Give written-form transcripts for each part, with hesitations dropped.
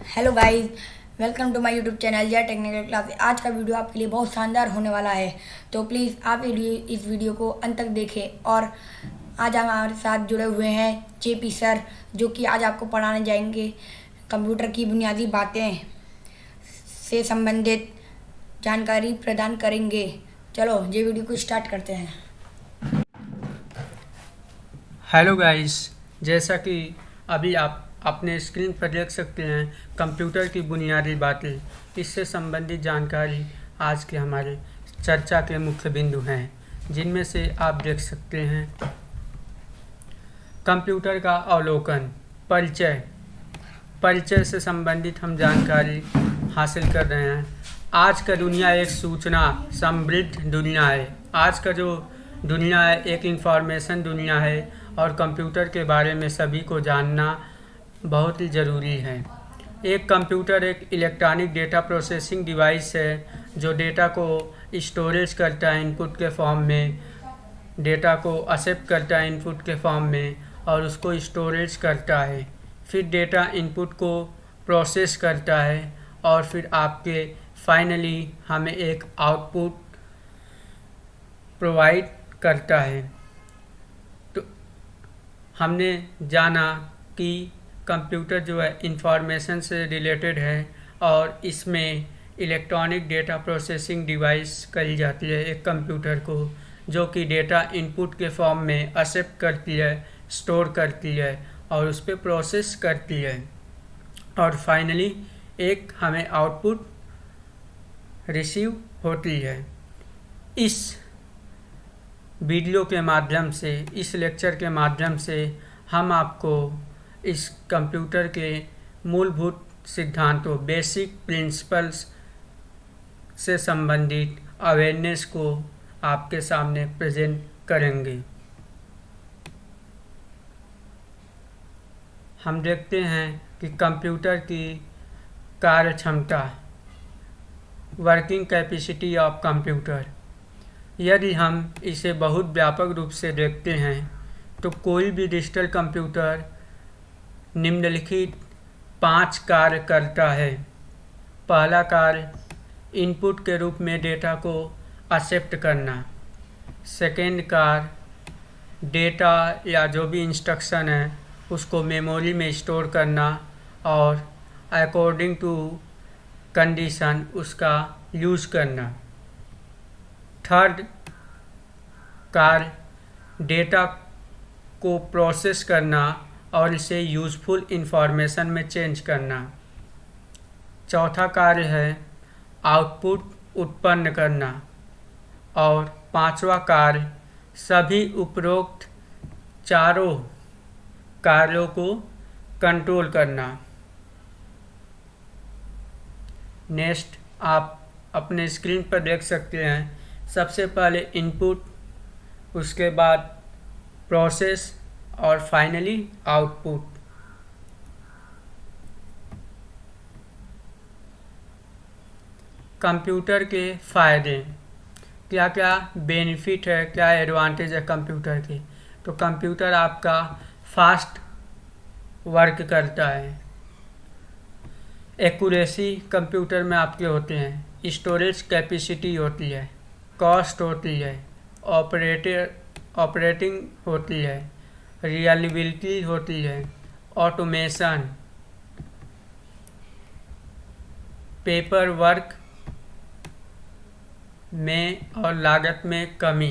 Hello guys, welcome to my YouTube channel या technical class. आज का वीडियो आपके लिए बहुत शानदार होने वाला है, तो प्लीज़ आप इस वीडियो को अंत तक देखें। और आज हमारे साथ जुड़े हुए हैं जेपी सर, जो कि आज आपको पढ़ाने जाएंगे कंप्यूटर की बुनियादी बातें से संबंधित जानकारी प्रदान करेंगे। चलो ये वीडियो को स्टार्ट करते हैं। हेलो गाइस, जैसा कि अभी आप अपने स्क्रीन पर देख सकते हैं, कंप्यूटर की बुनियादी बातें, इससे संबंधित जानकारी आज के हमारे चर्चा के मुख्य बिंदु हैं, जिनमें से आप देख सकते हैं कंप्यूटर का अवलोकन, परिचय से संबंधित हम जानकारी हासिल कर रहे हैं। आज का दुनिया एक सूचना समृद्ध दुनिया है। आज का जो दुनिया है एक इंफॉर्मेशन दुनिया है, और कंप्यूटर के बारे में सभी को जानना बहुत ही ज़रूरी है। एक कंप्यूटर एक इलेक्ट्रॉनिक डेटा प्रोसेसिंग डिवाइस है, जो डेटा को स्टोरेज करता है इनपुट के फॉर्म में, डेटा को एक्सेप्ट करता है इनपुट के फॉर्म में और उसको स्टोरेज करता है। फिर डेटा इनपुट को प्रोसेस करता है और फिर आपके फाइनली हमें एक आउटपुट प्रोवाइड करता है। तो हमने जाना कि कंप्यूटर जो है इंफॉर्मेशन से रिलेटेड है और इसमें इलेक्ट्रॉनिक डेटा प्रोसेसिंग डिवाइस कही जाती है एक कंप्यूटर को, जो कि डेटा इनपुट के फॉर्म में एक्सेप्ट करती है, स्टोर करती है और उस पर प्रोसेस करती है, और फाइनली एक हमें आउटपुट रिसीव होती है। इस वीडियो के माध्यम से, इस लेक्चर के माध्यम से हम आपको इस कंप्यूटर के मूलभूत सिद्धांतों, बेसिक प्रिंसिपल्स से संबंधित अवेयरनेस को आपके सामने प्रेजेंट करेंगे। हम देखते हैं कि कंप्यूटर की कार्य क्षमता, वर्किंग कैपेसिटी ऑफ कंप्यूटर। यदि हम इसे बहुत व्यापक रूप से देखते हैं तो कोई भी डिजिटल कंप्यूटर निम्नलिखित 5 कार्य करता है। पहला कार्य इनपुट के रूप में डेटा को एक्सेप्ट करना। सेकेंड कार्य डेटा या जो भी इंस्ट्रक्शन है उसको मेमोरी में स्टोर करना और अकॉर्डिंग टू कंडीशन उसका यूज़ करना। थर्ड कार्य डेटा को प्रोसेस करना और इसे यूज़फुल इंफॉर्मेशन में चेंज करना। चौथा कार्य है आउटपुट उत्पन्न करना। और पांचवा कार्य सभी उपरोक्त चारों कार्यों को कंट्रोल करना। नेक्स्ट आप अपने स्क्रीन पर देख सकते हैं, सबसे पहले इनपुट, उसके बाद प्रोसेस और फाइनली आउटपुट। कंप्यूटर के फ़ायदे, क्या क्या बेनिफिट है, क्या एडवांटेज है कंप्यूटर के। तो कंप्यूटर आपका फास्ट वर्क करता है। एक्यूरेसी कंप्यूटर में आपके होते हैं, स्टोरेज कैपेसिटी होती है, कॉस्ट होती है, ऑपरेटिंग होती है, रिलायबिलिटी होती है, ऑटोमेशन, पेपर वर्क में और लागत में कमी।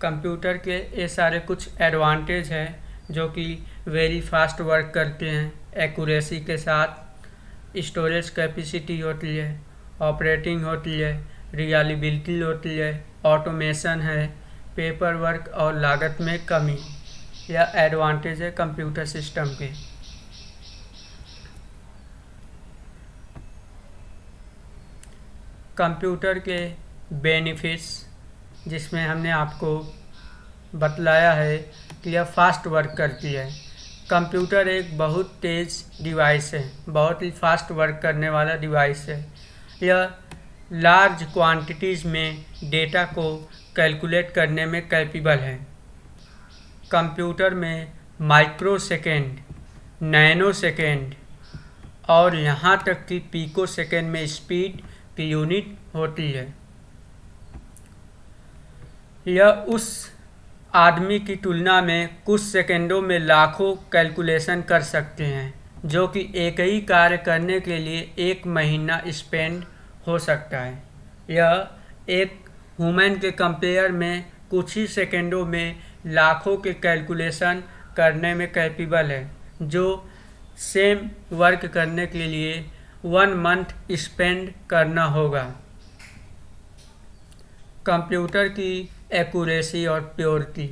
कंप्यूटर के ये सारे कुछ एडवांटेज हैं, जो कि वेरी फास्ट वर्क करते हैं, एक्यूरेसी के साथ, स्टोरेज कैपेसिटी होती है, ऑपरेटिंग होती है, रिलायबिलिटी होती है, ऑटोमेशन है, पेपर वर्क और लागत में कमी। यह एडवांटेज है कंप्यूटर सिस्टम के। कंप्यूटर के बेनिफिट्स, जिसमें हमने आपको बतलाया है कि यह फास्ट वर्क करती है। कंप्यूटर एक बहुत तेज़ डिवाइस है, बहुत ही फास्ट वर्क करने वाला डिवाइस है। यह लार्ज क्वांटिटीज़ में डेटा को कैलकुलेट करने में कैपेबल है। कंप्यूटर में माइक्रो सेकेंड, नैनो सेकेंड और यहाँ तक कि पीको सेकेंड में स्पीड की यूनिट होती है। यह उस आदमी की तुलना में कुछ सेकेंडों में लाखों कैलकुलेशन कर सकते हैं, जो कि एक ही कार्य करने के लिए 1 महीना स्पेंड हो सकता है। यह एक ह्यूमन के कंपेयर में कुछ ही सेकेंडों में लाखों के कैलकुलेशन करने में कैपेबल है, जो सेम वर्क करने के लिए 1 मंथ स्पेंड करना होगा। कंप्यूटर की एक्यूरेसी और प्योरिटी।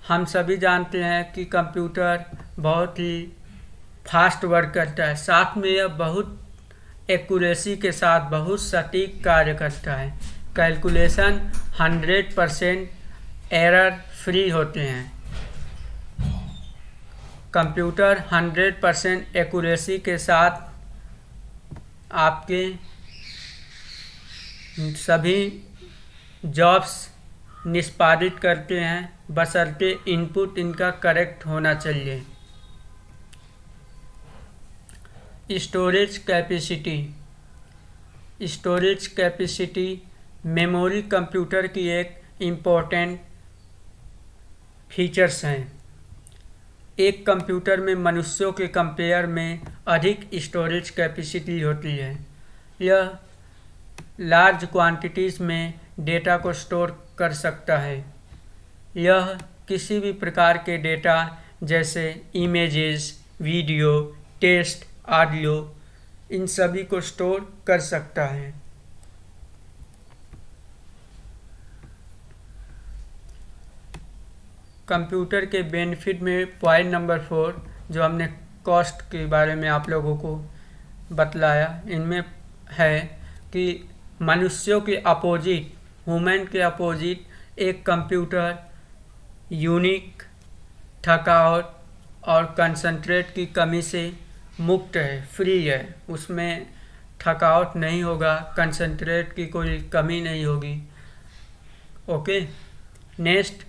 हम सभी जानते हैं कि कंप्यूटर बहुत ही फास्ट वर्क करता है, साथ में यह बहुत एक्यूरेसी के साथ बहुत सटीक कार्य करता है। कैलकुलेशन 100% एरर फ्री होते हैं। कंप्यूटर 100% एक्यूरेसी के साथ आपके सभी जॉब्स निष्पादित करते हैं, बशर्ते इनपुट इनका करेक्ट होना चाहिए। स्टोरेज कैपेसिटी मेमोरी कंप्यूटर की एक इम्पोर्टेंट फीचर्स हैं। एक कंप्यूटर में मनुष्यों के कंपेयर में अधिक स्टोरेज कैपेसिटी होती है। यह लार्ज क्वांटिटीज़ में डेटा को स्टोर कर सकता है। यह किसी भी प्रकार के डेटा जैसे इमेजेस, वीडियो, टेक्स्ट, ऑडियो, इन सभी को स्टोर कर सकता है। कंप्यूटर के बेनिफिट में पॉइंट नंबर 4 जो हमने कॉस्ट के बारे में आप लोगों को बतलाया, इनमें है कि मनुष्यों के अपोजिट, ह्यूमन के अपोजिट एक कंप्यूटर यूनिक, थकावट और कंसंट्रेट की कमी से मुक्त है, फ्री है। उसमें थकावट नहीं होगा, कंसंट्रेट की कोई कमी नहीं होगी। ओके, नेक्स्ट,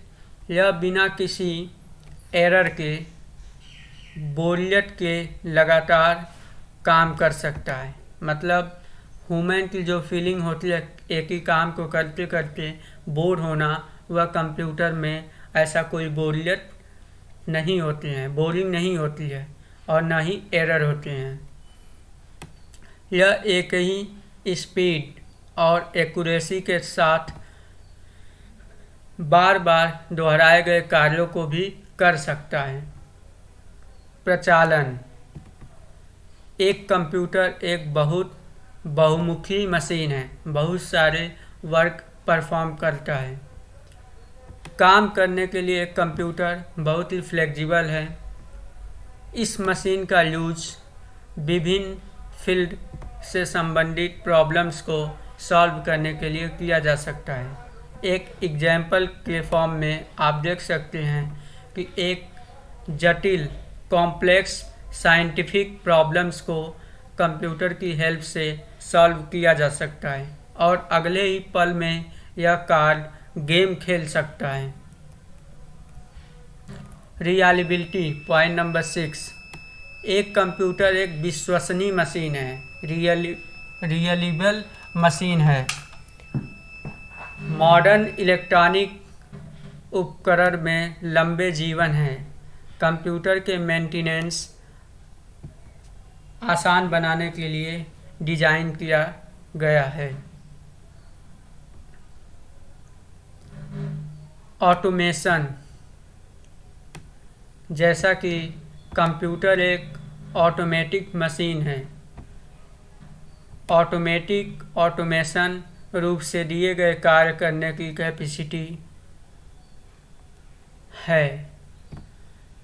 यह बिना किसी एरर के, बोरियत के लगातार काम कर सकता है। मतलब ह्यूमन की जो फीलिंग होती है एक ही काम को करते करते बोर होना, वह कंप्यूटर में ऐसा कोई बोरियत नहीं होती है, बोरिंग नहीं होती है और ना ही एरर होते हैं। यह एक ही स्पीड और एक्यूरेसी के साथ बार बार दोहराए गए कार्यों को भी कर सकता है। प्रचालन। एक कंप्यूटर एक बहुत बहुमुखी मशीन है, बहुत सारे वर्क परफॉर्म करता है। काम करने के लिए एक कंप्यूटर बहुत ही फ्लेक्सिबल है। इस मशीन का यूज विभिन्न फील्ड से संबंधित प्रॉब्लम्स को सॉल्व करने के लिए किया जा सकता है। एक एग्जाम्पल के फॉर्म में आप देख सकते हैं कि एक जटिल कॉम्प्लेक्स साइंटिफिक प्रॉब्लम्स को कंप्यूटर की हेल्प से सॉल्व किया जा सकता है और अगले ही पल में यह कार्ड गेम खेल सकता है। Reliability, point number 6। एक कंप्यूटर एक विश्वसनीय मशीन है, रिलायबल मशीन है। मॉडर्न इलेक्ट्रॉनिक उपकरण में लंबे जीवन है। कंप्यूटर के मेंटेनेंस आसान बनाने के लिए डिज़ाइन किया गया है। ऑटोमेशन। जैसा कि कंप्यूटर एक ऑटोमेटिक मशीन है, ऑटोमेशन रूप से दिए गए कार्य करने की कैपेसिटी है।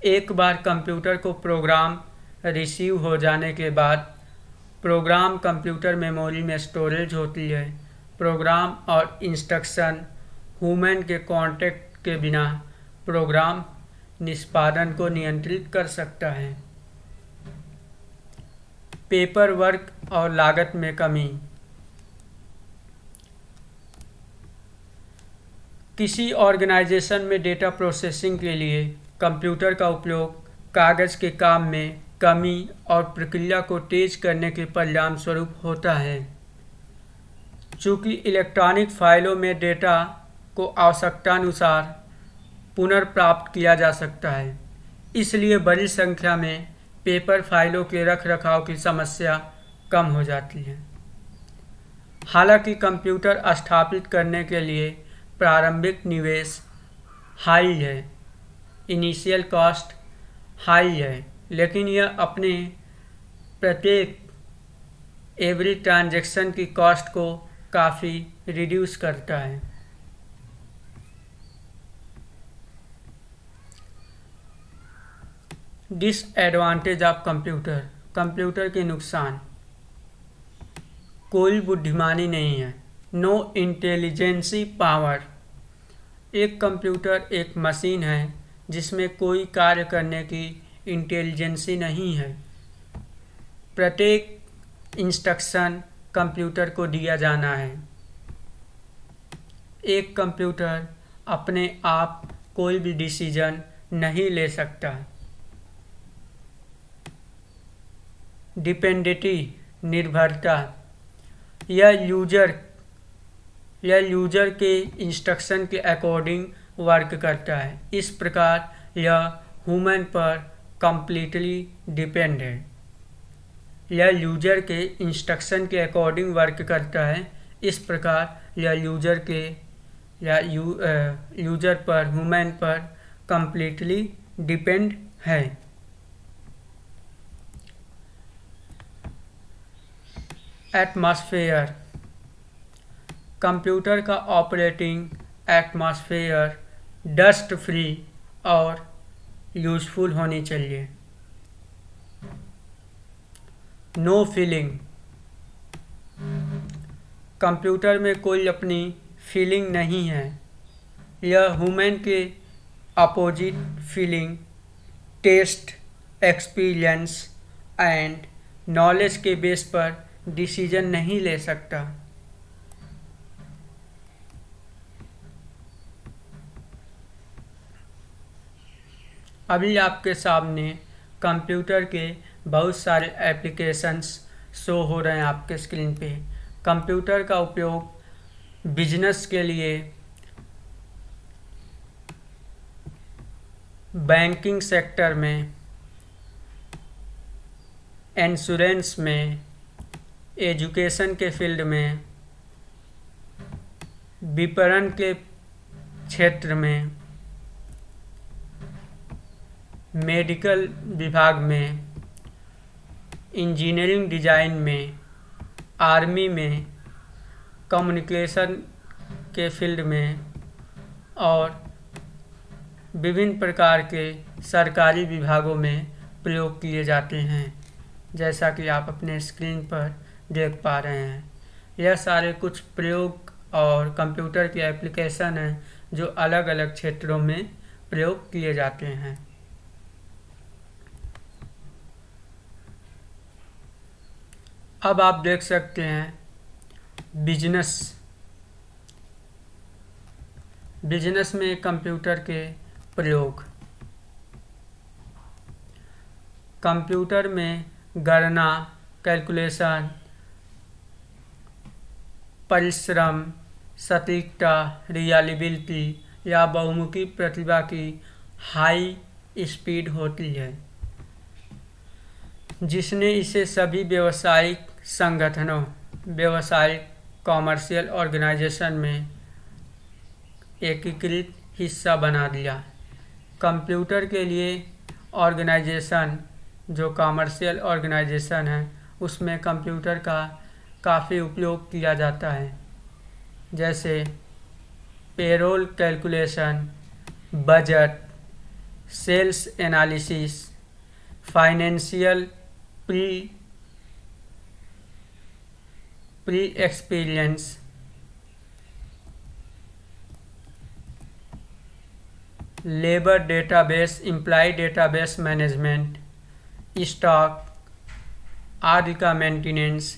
एक बार कंप्यूटर को प्रोग्राम रिसीव हो जाने के बाद प्रोग्राम कंप्यूटर मेमोरी में स्टोरेज होती है। प्रोग्राम और इंस्ट्रक्शन ह्यूमन के कांटेक्ट के बिना प्रोग्राम निष्पादन को नियंत्रित कर सकता है। पेपर वर्क और लागत में कमी। किसी ऑर्गेनाइजेशन में डेटा प्रोसेसिंग के लिए कंप्यूटर का उपयोग कागज़ के काम में कमी और प्रक्रिया को तेज करने के परिणाम स्वरूप होता है। चूँकि इलेक्ट्रॉनिक फाइलों में डेटा को आवश्यकतानुसार पुनर्प्राप्त किया जा सकता है, इसलिए बड़ी संख्या में पेपर फाइलों के रखरखाव की समस्या कम हो जाती है। हालांकि कंप्यूटर स्थापित करने के लिए प्रारंभिक निवेश हाई है, इनिशियल कॉस्ट हाई है, लेकिन यह अपने प्रत्येक एवरी ट्रांजैक्शन की कॉस्ट को काफ़ी रिड्यूस करता है। डिसएडवांटेज ऑफ कंप्यूटर के नुकसान: कोई बुद्धिमानी नहीं है, नो इंटेलिजेंसी पावर। एक कंप्यूटर एक मशीन है जिसमें कोई कार्य करने की इंटेलिजेंसी नहीं है। प्रत्येक इंस्ट्रक्शन कंप्यूटर को दिया जाना है। एक कंप्यूटर अपने आप कोई भी डिसीजन नहीं ले सकता। डिपेंडेंटी निर्भरता, यह यूजर के इंस्ट्रक्शन के अकॉर्डिंग वर्क करता है। इस प्रकार यह ह्यूमन पर कंप्लीटली डिपेंड है। यह यूजर के इंस्ट्रक्शन के अकॉर्डिंग वर्क करता है। इस प्रकार यह यूजर पर ह्यूमन पर कंप्लीटली डिपेंड है। एटमॉस्फेयर, कंप्यूटर का ऑपरेटिंग एटमॉस्फेयर डस्ट फ्री और यूजफुल होनी चाहिए। नो फीलिंग, कंप्यूटर में कोई अपनी फीलिंग नहीं है। यह ह्यूमन के opposite feeling, test, experience and knowledge के बेस पर डिसीजन नहीं ले सकता। अभी आपके सामने कंप्यूटर के बहुत सारे एप्लीकेशंस शो हो रहे हैं आपके स्क्रीन पे। कंप्यूटर का उपयोग बिजनेस के लिए, बैंकिंग सेक्टर में, इंश्योरेंस में, एजुकेशन के फील्ड में, विपणन के क्षेत्र में, मेडिकल विभाग में, इंजीनियरिंग डिज़ाइन में, आर्मी में, कम्युनिकेशन के फील्ड में और विभिन्न प्रकार के सरकारी विभागों में प्रयोग किए जाते हैं, जैसा कि आप अपने स्क्रीन पर देख पा रहे हैं। यह सारे कुछ प्रयोग और कंप्यूटर के एप्लीकेशन हैं जो अलग अलग क्षेत्रों में प्रयोग किए जाते हैं। अब आप देख सकते हैं बिजनेस में कंप्यूटर के प्रयोग। कंप्यूटर में गणना, कैलकुलेशन, परिश्रम, सटीकता, रिलायबिलिटी या बहुमुखी प्रतिभा की हाई स्पीड होती है, जिसने इसे सभी व्यावसायिक संगठनों, व्यावसायिक कॉमर्शियल ऑर्गेनाइजेशन में एकीकृत हिस्सा बना दिया। कंप्यूटर के लिए ऑर्गेनाइजेशन, जो कॉमर्शियल ऑर्गेनाइजेशन है, उसमें कंप्यूटर का काफ़ी उपयोग किया जाता है, जैसे payroll calculation, budget, sales analysis, financial pre experience, labour database, employ database management, stock आदि का मेंटेनेंस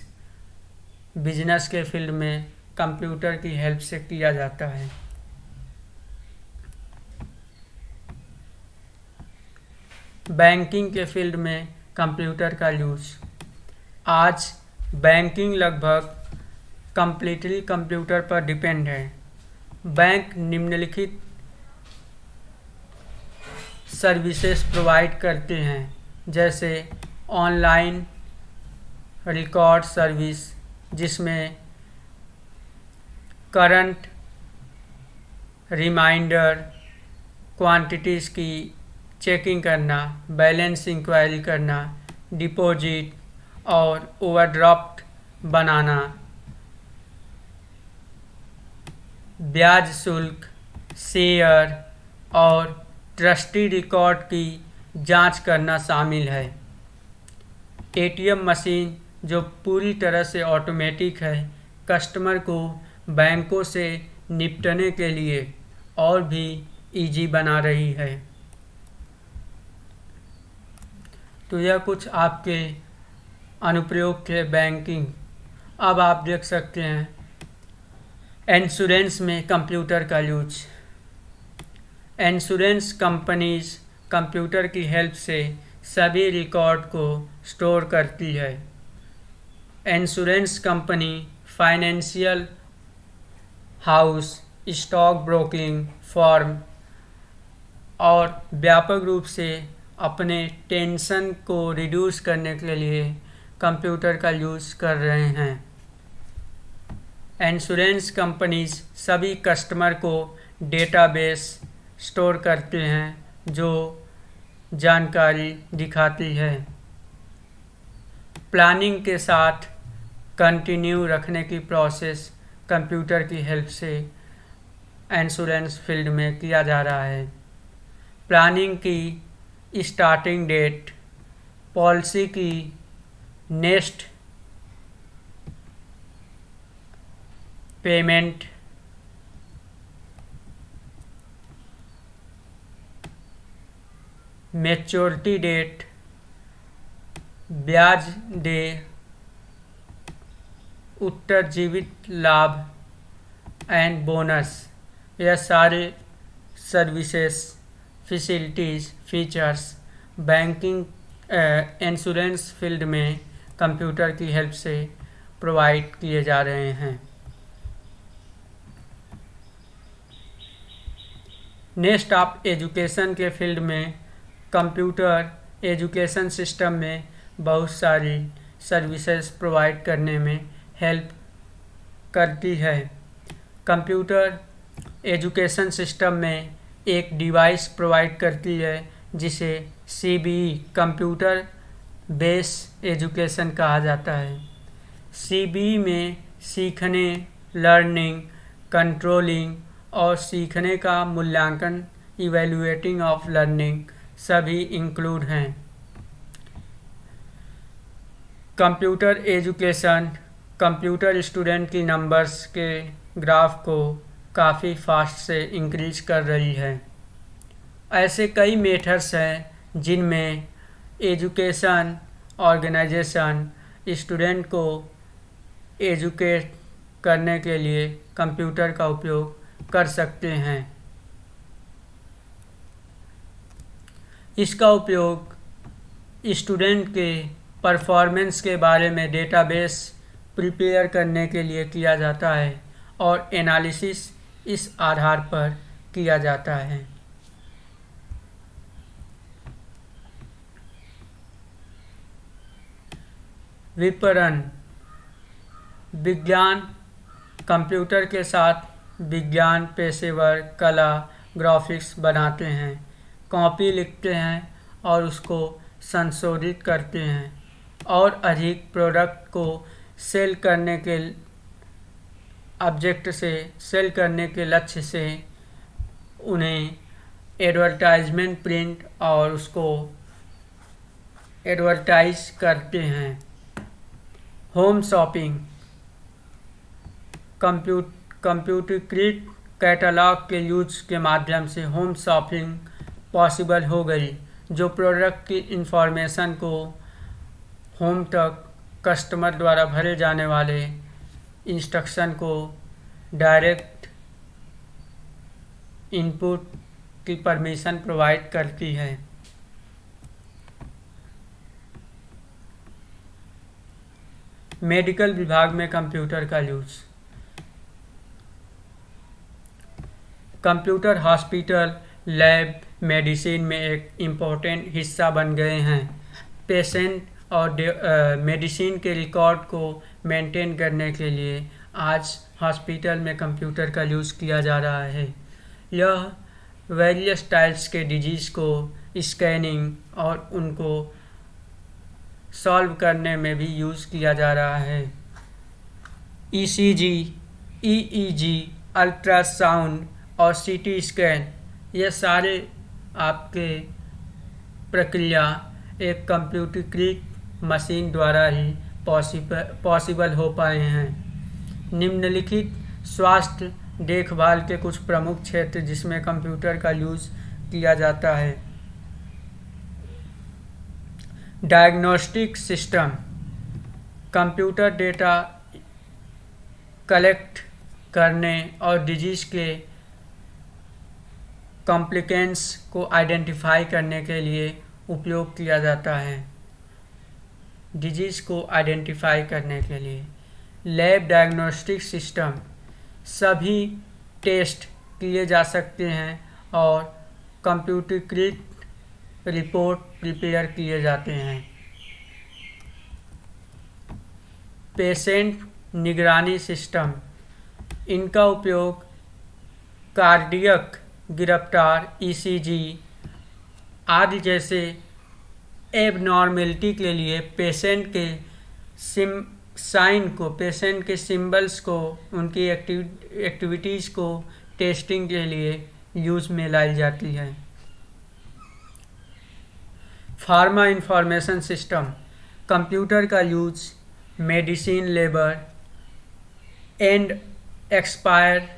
बिजनेस के फील्ड में कंप्यूटर की हेल्प से किया जाता है। बैंकिंग के फील्ड में कंप्यूटर का यूज़। आज बैंकिंग लगभग कंप्लीटली कंप्यूटर पर डिपेंड है। बैंक निम्नलिखित सर्विसेज प्रोवाइड करते हैं, जैसे ऑनलाइन रिकॉर्ड सर्विस, जिसमें करंट, रिमाइंडर, क्वांटिटीज़ की चेकिंग करना, बैलेंस इंक्वायरी करना, डिपॉजिट और ओवरड्राफ्ट बनाना, ब्याज शुल्क, शेयर और ट्रस्टी रिकॉर्ड की जांच करना शामिल है। एटीएम मशीन, जो पूरी तरह से ऑटोमेटिक है, कस्टमर को बैंकों से निपटने के लिए और भी इजी बना रही है। तो यह कुछ आपके अनुप्रयोग थे बैंकिंग। अब आप देख सकते हैं इंश्योरेंस में कंप्यूटर का यूज। इंश्योरेंस कंपनीज कंप्यूटर की हेल्प से सभी रिकॉर्ड को स्टोर करती है। Insurance company financial house, stock broking firm और व्यापक रूप से अपने टेंशन को रिड्यूस करने के लिए कंप्यूटर का यूज़ कर रहे हैं। इंश्योरेंस कंपनीज सभी कस्टमर को डेटाबेस स्टोर करते हैं जो जानकारी दिखाती है। प्लानिंग के साथ कंटिन्यू रखने की प्रोसेस कंप्यूटर की हेल्प से इंश्योरेंस फील्ड में किया जा रहा है। प्लानिंग की स्टार्टिंग डेट, पॉलिसी की नेक्स्ट पेमेंट, मैच्योरिटी डेट, ब्याज दे, उत्तरजीवित लाभ एंड बोनस, यह सारे services, facilities, features banking insurance field में कंप्यूटर की हेल्प से प्रोवाइड किए जा रहे हैं। नेक्स्ट आप एजुकेशन के फील्ड में कंप्यूटर एजुकेशन सिस्टम में बहुत सारी सर्विसेज प्रोवाइड करने में हेल्प करती है। कंप्यूटर एजुकेशन सिस्टम में एक डिवाइस प्रोवाइड करती है जिसे सीबीई कंप्यूटर बेस एजुकेशन कहा जाता है। सीबीई में सीखने, लर्निंग, कंट्रोलिंग और सीखने का मूल्यांकन, इवैल्यूएटिंग ऑफ लर्निंग सभी इंक्लूड हैं। कंप्यूटर एजुकेशन कंप्यूटर स्टूडेंट की नंबर्स के ग्राफ को काफ़ी फास्ट से इंक्रीज कर रही है। ऐसे कई मेथड्स हैं जिनमें एजुकेशन ऑर्गेनाइजेशन स्टूडेंट को एजुकेट करने के लिए कंप्यूटर का उपयोग कर सकते हैं। इसका उपयोग स्टूडेंट के परफॉर्मेंस के बारे में डेटाबेस प्रिपेयर करने के लिए किया जाता है और एनालिसिस इस आधार पर किया जाता है। विपणन विज्ञान कंप्यूटर के साथ विज्ञान पेशेवर कला ग्राफिक्स बनाते हैं, कॉपी लिखते हैं और उसको संशोधित करते हैं और अधिक प्रोडक्ट को सेल करने के ऑब्जेक्ट से सेल करने के लक्ष्य से उन्हें एडवर्टाइजमेंट प्रिंट और उसको एडवर्टाइज करते हैं। होम शॉपिंग कंप्यूटरीकृत कैटलॉग के यूज के माध्यम से होम शॉपिंग पॉसिबल हो गई, जो प्रोडक्ट की इंफॉर्मेशन को होम तक कस्टमर द्वारा भरे जाने वाले इंस्ट्रक्शन को डायरेक्ट इनपुट की परमिशन प्रोवाइड करती है। मेडिकल विभाग में कंप्यूटर का use. Computer hospital, lab, medicine में एक इम्पोर्टेंट हिस्सा बन गए हैं। पेशेंट और मेडिसिन के रिकॉर्ड को मेंटेन करने के लिए आज हॉस्पिटल में कंप्यूटर का यूज़ किया जा रहा है। यह वेरियस टाइप्स के डिजीज़ को स्कैनिंग और उनको सॉल्व करने में भी यूज़ किया जा रहा है। ईसीजी, ईईजी, अल्ट्रासाउंड और सीटी स्कैन, ये सारे आपके प्रक्रिया एक कंप्यूटरीकृत मशीन द्वारा ही पॉसिबल हो पाए हैं। निम्नलिखित स्वास्थ्य देखभाल के कुछ प्रमुख क्षेत्र जिसमें कंप्यूटर का यूज़ किया जाता है। Diagnostic system, computer data collect करने और डिजीज़ के कॉम्प्लिकेंस को आइडेंटिफाई करने के लिए उपयोग किया जाता है। डिजीज़ को आइडेंटिफाई करने के लिए लैब डायग्नोस्टिक सिस्टम, सभी टेस्ट किए जा सकते हैं और कंप्यूटरीकृत रिपोर्ट प्रिपेयर किए जाते हैं। पेशेंट निगरानी सिस्टम, इनका उपयोग कार्डियक गिरफ्तार, ईसीजी आदि जैसे एबनॉर्मेलिटी के लिए पेशेंट के पेशेंट के सिंबल्स को, उनकी एक्टिविटीज़ को टेस्टिंग के लिए यूज़ में लाई जाती है। फार्मा इंफॉर्मेशन सिस्टम, कंप्यूटर का use medicine labour and expire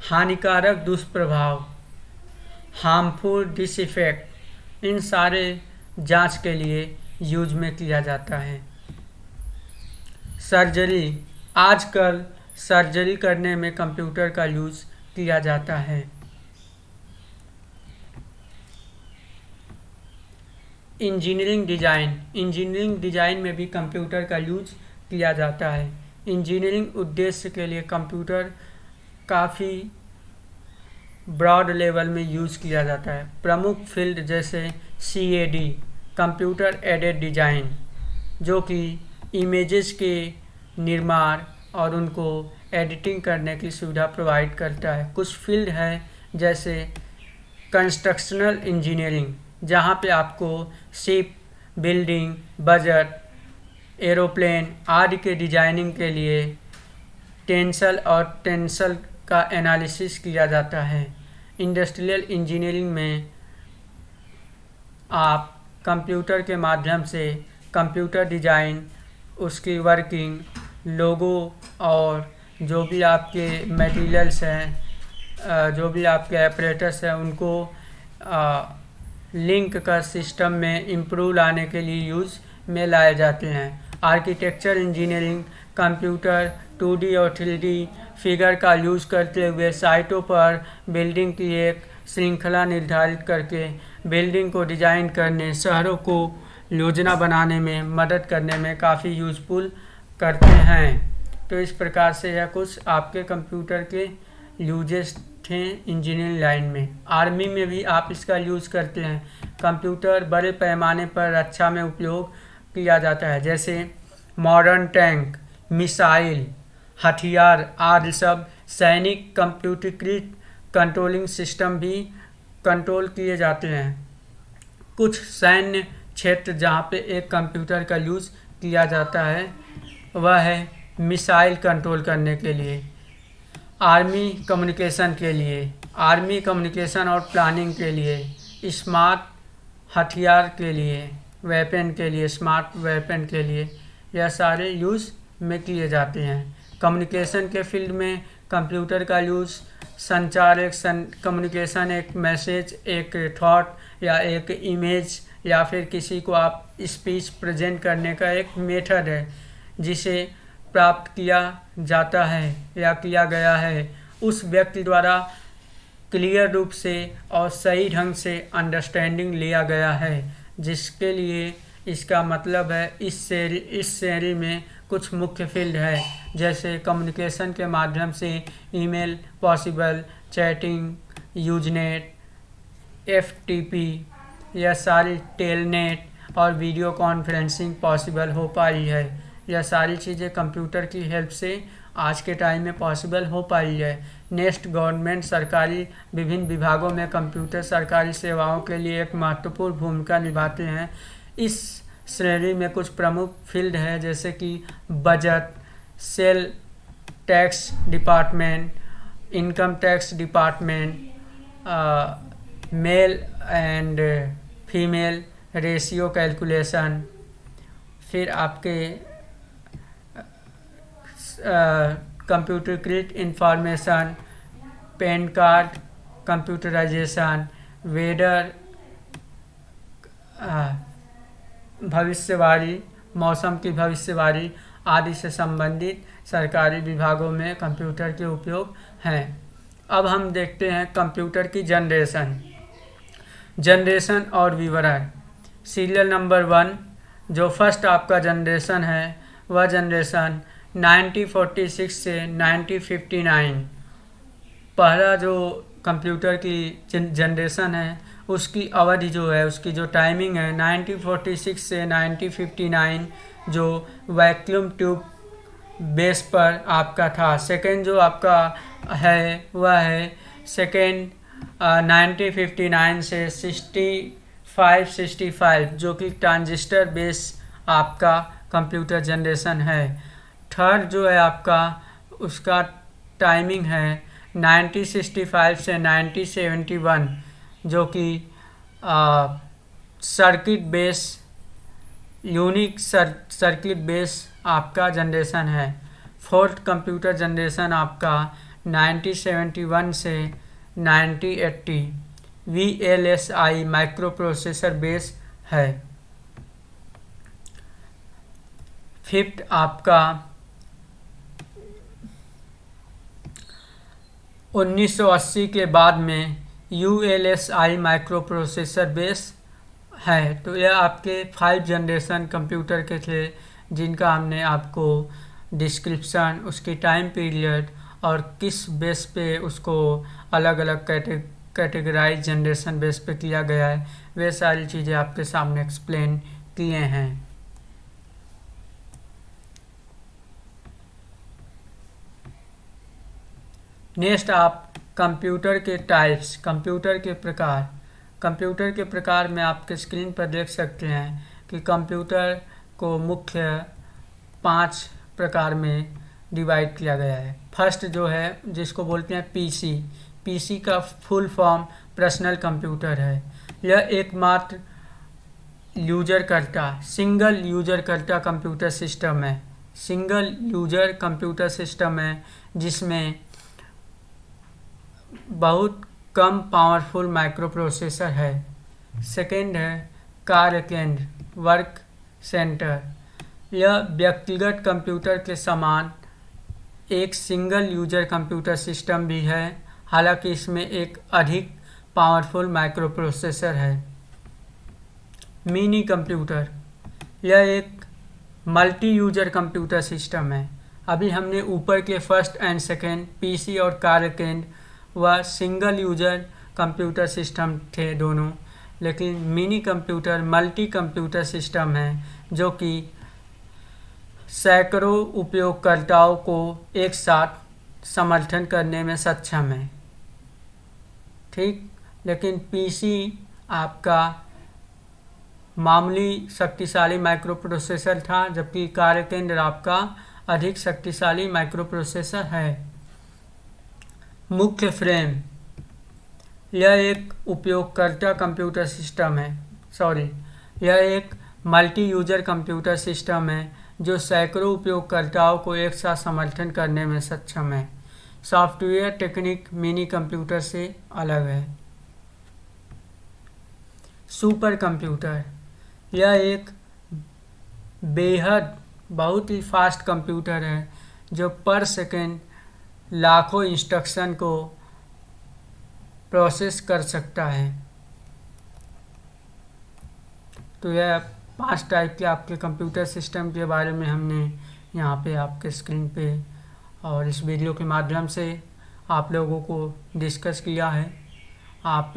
हानिकारक दुष्प्रभाव, हार्मफुल डिसइफेक्ट, इन सारे जांच के लिए यूज में किया जाता है। सर्जरी, आजकल सर्जरी करने में कंप्यूटर का यूज़ किया जाता है। इंजीनियरिंग डिज़ाइन में भी कंप्यूटर का यूज किया जाता है। इंजीनियरिंग उद्देश्य के लिए कंप्यूटर काफ़ी ब्रॉड लेवल में यूज़ किया जाता है। प्रमुख फील्ड जैसे CAD, कंप्यूटर एडेड डिज़ाइन, जो कि इमेजेस के निर्माण और उनको एडिटिंग करने की सुविधा प्रोवाइड करता है। कुछ फील्ड है जैसे कंस्ट्रक्शनल इंजीनियरिंग, जहाँ पे आपको शिप, बिल्डिंग, बजट, एरोप्लेन आदि के डिजाइनिंग के लिए टेंसल का एनालिसिस किया जाता है। इंडस्ट्रियल इंजीनियरिंग में आप कंप्यूटर के माध्यम से कंप्यूटर डिज़ाइन, उसकी वर्किंग, लोगो और जो भी आपके मटेरियल्स हैं, जो भी आपके ऑपरेटर्स हैं, उनको लिंक का सिस्टम में इम्प्रूव लाने के लिए यूज़ में लाए जाते हैं। आर्किटेक्चर इंजीनियरिंग, कंप्यूटर 2D और 3D फिगर का यूज़ करते हुए साइटों पर बिल्डिंग की एक श्रृंखला निर्धारित करके बिल्डिंग को डिज़ाइन करने, शहरों को योजना बनाने में मदद करने में काफ़ी यूज़फुल करते हैं। तो इस प्रकार से यह कुछ आपके कंप्यूटर के यूजेस थे इंजीनियरिंग लाइन में। आर्मी में भी आप इसका यूज़ करते हैं। कंप्यूटर बड़े पैमाने पर रक्षा में उपयोग किया जाता है, जैसे मॉडर्न टैंक, मिसाइल, हथियार आदि सब सैनिक कंप्यूटरीकृत कंट्रोलिंग सिस्टम भी कंट्रोल किए जाते हैं। कुछ सैन्य क्षेत्र जहाँ पे एक कंप्यूटर का यूज़ किया जाता है वह है मिसाइल कंट्रोल करने के लिए, आर्मी कम्युनिकेशन के लिए, आर्मी कम्युनिकेशन और प्लानिंग के लिए, स्मार्ट हथियार के लिए, वेपन के लिए, स्मार्ट वेपन के लिए, यह सारे यूज़ में किए जाते हैं। कम्युनिकेशन के फील्ड में कंप्यूटर का यूज़ संचार, कम्युनिकेशन, एक मैसेज, एक थॉट या एक इमेज या फिर किसी को आप स्पीच प्रेजेंट करने का एक मेथड है जिसे प्राप्त किया जाता है या किया गया है उस व्यक्ति द्वारा क्लियर रूप से और सही ढंग से अंडरस्टैंडिंग लिया गया है जिसके लिए इसका मतलब है इस श्रेणी में कुछ मुख्य फील्ड है, जैसे कम्युनिकेशन के माध्यम से email possible, chatting, Usenet, FTP, यह सारी टेलनेट और वीडियो कॉन्फ्रेंसिंग पॉसिबल हो पाई है। यह सारी चीज़ें कंप्यूटर की हेल्प से आज के टाइम में पॉसिबल हो पाई है। नेक्स्ट, गवर्नमेंट सरकारी विभिन्न विभागों में कंप्यूटर सरकारी सेवाओं के लिए एक महत्वपूर्ण भूमिका निभाते हैं। इस श्रेणी में कुछ प्रमुख फील्ड है, जैसे कि budget, sale tax department, income tax department, male and female ratio calculation, फिर आपके कंप्यूटरीकृत information, PAN card computerisation, weather भविष्यवाणी, मौसम की भविष्यवाणी आदि से संबंधित सरकारी विभागों में कंप्यूटर के उपयोग हैं। अब हम देखते हैं कंप्यूटर की जनरेशन और विवरण। सीरियल नंबर 1 जो फर्स्ट आपका जनरेशन है वह जनरेशन 1946 से 1959, पहला जो कंप्यूटर की जनरेशन है उसकी अवधि जो है, उसकी जो टाइमिंग है 1946 से 1959, जो वैक्यूम ट्यूब बेस पर आपका था। सेकेंड जो आपका है वह है सेकेंड 1959 से 65 जो कि ट्रांजिस्टर बेस आपका कंप्यूटर जनरेशन है। थर्ड जो है आपका उसका टाइमिंग है 1965 से 1971, जो कि circuit base unique circuit base आपका जनरेशन है। फोर्थ कंप्यूटर जनरेशन आपका 1971 से 1980 VLSI माइक्रो प्रोसेसर बेस है। फिफ्थ आपका 1980 के बाद में ULSI माइक्रो प्रोसेसर बेस है। तो यह आपके 5 जनरेशन कंप्यूटर के थे जिनका हमने आपको डिस्क्रिप्शन, उसकी टाइम पीरियड और किस बेस पे उसको अलग अलग कैटेगराइज जनरेशन बेस पे किया गया है, वे सारी चीज़ें आपके सामने एक्सप्लेन किए हैं। नेक्स्ट आप कंप्यूटर के टाइप्स, कंप्यूटर के प्रकार में आपके स्क्रीन पर देख सकते हैं कि कंप्यूटर को मुख्य 5 प्रकार में डिवाइड किया गया है। फर्स्ट जो है जिसको बोलते हैं पीसी का फुल फॉर्म पर्सनल कंप्यूटर है। यह एकमात्र सिंगल यूजर करता कंप्यूटर सिस्टम है जिसमें बहुत कम पावरफुल माइक्रो प्रोसेसर है। सेकेंड है कार्य केंद्र, वर्क सेंटर। यह व्यक्तिगत कंप्यूटर के समान एक सिंगल यूजर कंप्यूटर सिस्टम भी है, हालांकि इसमें एक अधिक पावरफुल माइक्रो प्रोसेसर है। मिनी कंप्यूटर, यह एक मल्टी यूजर कंप्यूटर सिस्टम है। अभी हमने ऊपर के फर्स्ट एंड सेकेंड पीसी और कार्य केंद्र वह सिंगल यूजर कंप्यूटर सिस्टम थे दोनों, लेकिन mini computer multi computer system है जो कि सैकड़ों उपयोगकर्ताओं को एक साथ समर्थन करने में सक्षम है। ठीक, लेकिन पीसी आपका मामूली शक्तिशाली माइक्रो प्रोसेसर था, जबकि कार्य केंद्र आपका अधिक शक्तिशाली माइक्रो प्रोसेसर है। मुख्य फ्रेम, यह एक उपयोगकर्ता कंप्यूटर सिस्टम है, यह एक मल्टी यूजर कंप्यूटर सिस्टम है जो सैकड़ों उपयोगकर्ताओं को एक साथ समर्थन करने में सक्षम है। सॉफ्टवेयर टेक्निक मिनी कंप्यूटर से अलग है। सुपर कंप्यूटर, यह एक बेहद बहुत ही फास्ट कंप्यूटर है जो पर सेकेंड लाखों इंस्ट्रक्शन को प्रोसेस कर सकता है। तो यह 5 टाइप के आपके कंप्यूटर सिस्टम के बारे में हमने यहाँ पे आपके स्क्रीन पे और इस वीडियो के माध्यम से आप लोगों को डिस्कस किया है। आप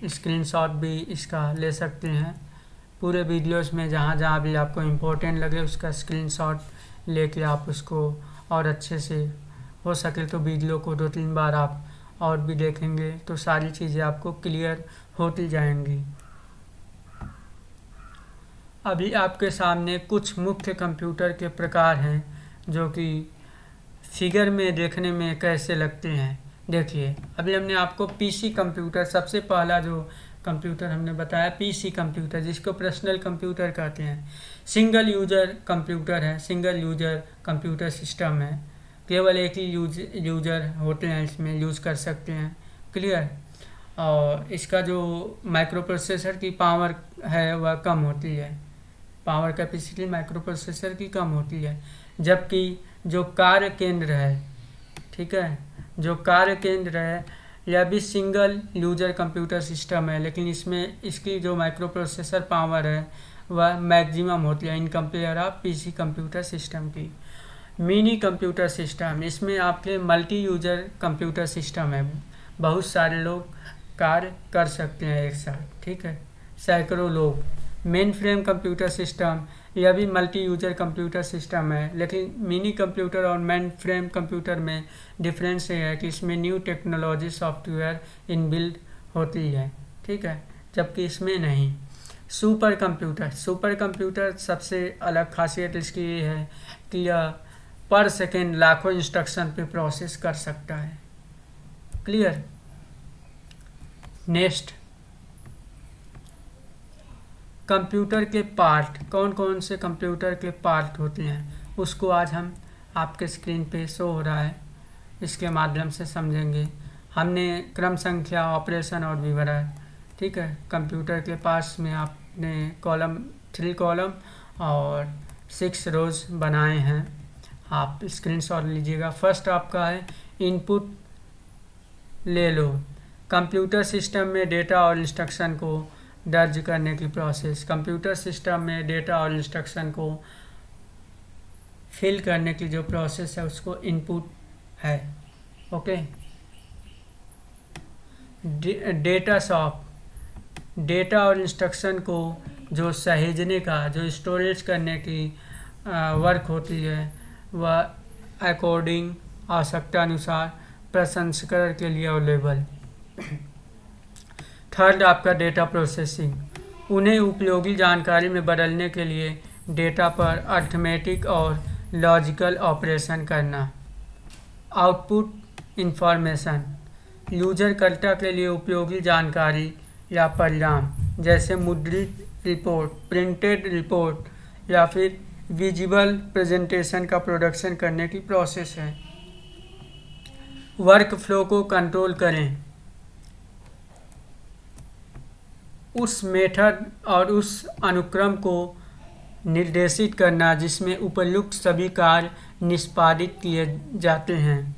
स्क्रीनशॉट भी इसका ले सकते हैं। पूरे वीडियोस में जहाँ जहाँ भी आपको इम्पोर्टेंट लगे उसका स्क्रीनशॉट लेके आप उसको और अच्छे से हो सके तो वीडियो को 2-3 बार आप और भी देखेंगे तो सारी चीज़ें आपको क्लियर होती जाएंगी। अभी आपके सामने कुछ मुख्य कंप्यूटर के प्रकार हैं जो कि फिगर में देखने में कैसे लगते हैं। देखिए, अभी हमने आपको पीसी कंप्यूटर, सबसे पहला जो कंप्यूटर हमने बताया पीसी कंप्यूटर, जिसको पर्सनल कंप्यूटर कहते हैं। सिंगल यूजर कंप्यूटर है, सिंगल यूजर कंप्यूटर सिस्टम है, केवल एक ही यूजर होते हैं, इसमें यूज़ कर सकते हैं। क्लियर। और इसका जो माइक्रो प्रोसेसर की पावर है वह कम होती है, पावर कैपेसिटी माइक्रो प्रोसेसर की कम होती है। जबकि जो कार्य केंद्र है, ठीक है, जो कार्य केंद्र है यह भी सिंगल यूजर कंप्यूटर सिस्टम है, लेकिन इसमें इसकी जो माइक्रो प्रोसेसर पावर है वह मैक्सिमम होती है in compare of PC computer system की। मिनी कंप्यूटर सिस्टम, इसमें आपके मल्टी यूजर कंप्यूटर सिस्टम है, बहुत सारे लोग कार्य कर सकते हैं एक साथ, ठीक है, सैकड़ों लोग। मेन फ्रेम कंप्यूटर सिस्टम, यह भी मल्टी यूजर कंप्यूटर सिस्टम है, लेकिन मिनी कंप्यूटर और मेन फ्रेम कंप्यूटर में डिफरेंस ये है कि इसमें न्यू टेक्नोलॉजी सॉफ्टवेयर इनबिल्ड होती है, ठीक है, जबकि इसमें नहीं। सुपर कंप्यूटर, सुपर कंप्यूटर सबसे अलग खासियत इसकी ये है कि यह पर सेकेंड लाखों इंस्ट्रक्शन पे प्रोसेस कर सकता है। क्लियर। नेक्स्ट, कंप्यूटर के पार्ट, कौन कौन से कंप्यूटर के पार्ट होते हैं उसको आज हम आपके स्क्रीन पे शो हो रहा है, इसके माध्यम से समझेंगे। हमने क्रम संख्या, ऑपरेशन और विवरण, ठीक है, कंप्यूटर के पास में आपने कॉलम 3 कॉलम और 6 रोज बनाए हैं, आप स्क्रीनशॉट लीजिएगा। फर्स्ट आपका है इनपुट ले लो, कंप्यूटर सिस्टम में डेटा और इंस्ट्रक्शन को दर्ज करने की प्रोसेस। कंप्यूटर सिस्टम में डेटा और इंस्ट्रक्शन को फिल करने की जो प्रोसेस है उसको इनपुट है। ओके। डेटा शॉप, डेटा और इंस्ट्रक्शन को जो सहेजने का, जो स्टोरेज करने की वर्क होती है वह अकॉर्डिंग आवश्यकता अनुसार प्रसंस्करण के लिए अवेलेबल। थर्ड आपका डेटा प्रोसेसिंग, उन्हें उपयोगी जानकारी में बदलने के लिए डेटा पर अर्थमेटिक और लॉजिकल ऑपरेशन करना। आउटपुट इंफॉर्मेशन, यूजरकर्ता के लिए उपयोगी जानकारी या परिणाम जैसे मुद्रित रिपोर्ट, प्रिंटेड रिपोर्ट या फिर विजिबल प्रेजेंटेशन का प्रोडक्शन करने की प्रोसेस है। वर्क फ्लो को कंट्रोल करें, उस मेथड और उस अनुक्रम को निर्देशित करना जिसमें उपयुक्त सभी कार्य निष्पादित किए जाते हैं।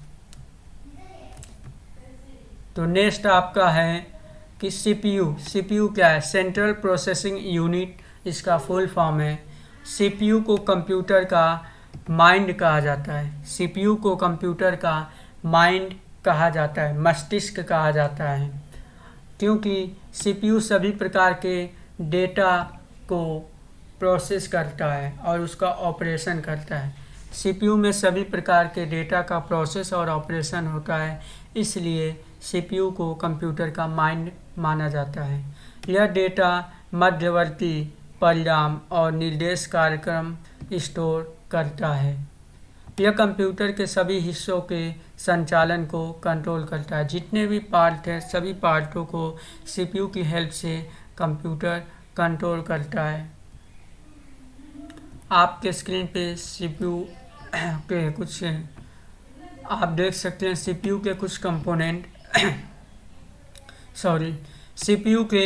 तो नेक्स्ट आपका है कि सीपीयू। सीपीयू क्या है? सेंट्रल प्रोसेसिंग यूनिट इसका फुल फॉर्म है। सीपीयू को कंप्यूटर का माइंड कहा जाता है। सीपीयू को कंप्यूटर का माइंड कहा जाता है, मस्तिष्क कहा जाता है, क्योंकि सीपीयू सभी प्रकार के डेटा को प्रोसेस करता है और उसका ऑपरेशन करता है। सीपीयू में सभी प्रकार के डेटा का प्रोसेस और ऑपरेशन होता है, इसलिए सीपीयू को कंप्यूटर का माइंड माना जाता है। यह डेटा मध्यवर्ती परिणाम और निर्देश कार्यक्रम स्टोर करता है। यह कंप्यूटर के सभी हिस्सों के संचालन को कंट्रोल करता है। जितने भी पार्ट हैं सभी पार्टों को सीपीयू की हेल्प से कंप्यूटर कंट्रोल करता है। आपके स्क्रीन पे सीपीयू के कुछ आप देख सकते हैं। सीपीयू के कुछ कंपोनेंट सीपीयू के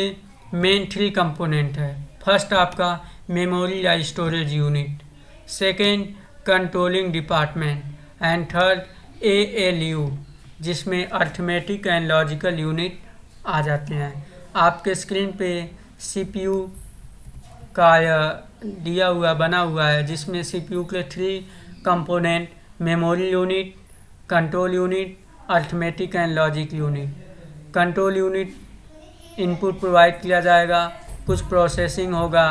मेन 3 कंपोनेंट है। फर्स्ट आपका मेमोरी या storage unit, second controlling department and third ALU, जिसमें अर्थमेटिक एंड लॉजिकल यूनिट आ जाते हैं। आपके स्क्रीन पे सीपीयू का दिया हुआ बना हुआ है, जिसमें CPU के 3 component memory unit, control unit, arithmetic and logic unit. Control unit input provide किया जाएगा, कुछ प्रोसेसिंग होगा,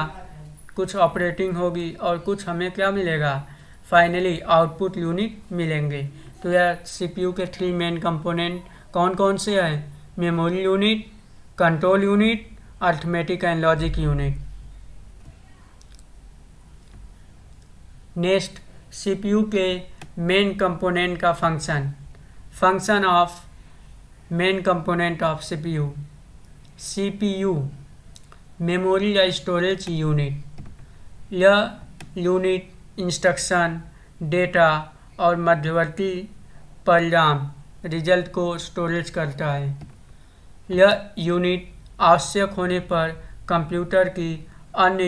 कुछ ऑपरेटिंग होगी और कुछ हमें क्या मिलेगा, फाइनली आउटपुट यूनिट मिलेंगे। तो यह CPU के 3 मेन कंपोनेंट कौन कौन से हैं, memory unit, control unit, arithmetic and logic unit. Next, CPU के मेन कंपोनेंट का function of main component of CPU memory या स्टोरेज यूनिट। यह यूनिट इंस्ट्रक्शन, डेटा और मध्यवर्ती परिणाम रिजल्ट को स्टोरेज करता है। यह यूनिट आवश्यक होने पर कंप्यूटर की अन्य